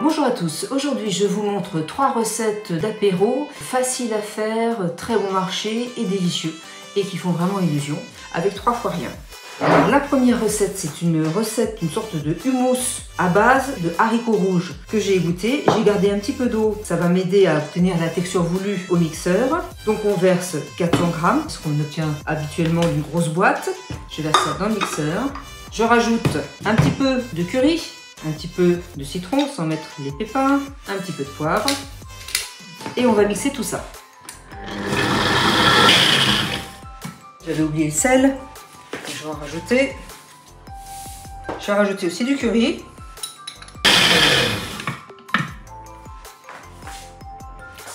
Bonjour à tous, aujourd'hui je vous montre 3 recettes d'apéro faciles à faire, très bon marché et délicieux et qui font vraiment illusion avec 3 fois rien. Alors, la première recette, c'est une sorte de hummus à base de haricots rouges que j'ai égouté. J'ai gardé un petit peu d'eau, ça va m'aider à obtenir la texture voulue au mixeur. Donc on verse 400 g, ce qu'on obtient habituellement d'une grosse boîte. Je verse ça dans le mixeur. Je rajoute un petit peu de curry, un petit peu de citron sans mettre les pépins, un petit peu de poivre. Et on va mixer tout ça. J'avais oublié le sel. Je vais en rajouter. Je vais rajouter aussi du curry.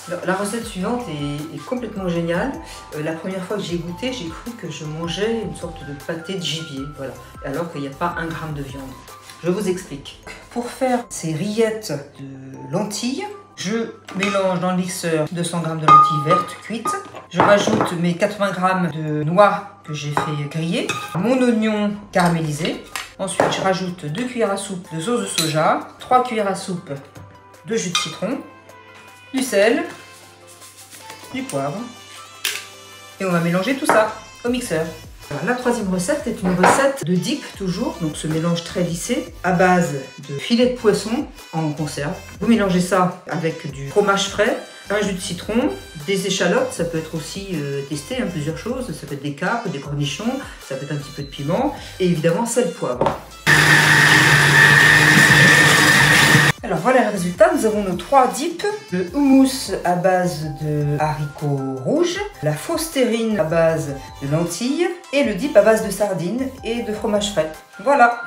Alors, la recette suivante est complètement géniale. La première fois que j'ai goûté, j'ai cru que je mangeais une sorte de pâté de gibier, voilà, alors qu'il n'y a pas 1 gramme de viande. Je vous explique. Pour faire ces rillettes de lentilles, je mélange dans le mixeur 200 g de lentilles vertes cuites. Je rajoute mes 80 g de noix que j'ai fait griller, mon oignon caramélisé. Ensuite, je rajoute 2 cuillères à soupe de sauce de soja, 3 cuillères à soupe de jus de citron, du sel, du poivre. Et on va mélanger tout ça au mixeur. Alors, la troisième recette est une recette de dip toujours, donc ce mélange très lissé à base de filet de poisson en conserve. Vous mélangez ça avec du fromage frais, un jus de citron, des échalotes, ça peut être aussi testé, plusieurs choses, ça peut être des capres, des cornichons, ça peut être un petit peu de piment et évidemment sel, poivre. Alors voilà le résultat, nous avons nos 3 dips, le houmous à base de haricots rouges, la fausse terrine à base de lentilles et le dip à base de sardines et de fromage frais. Voilà.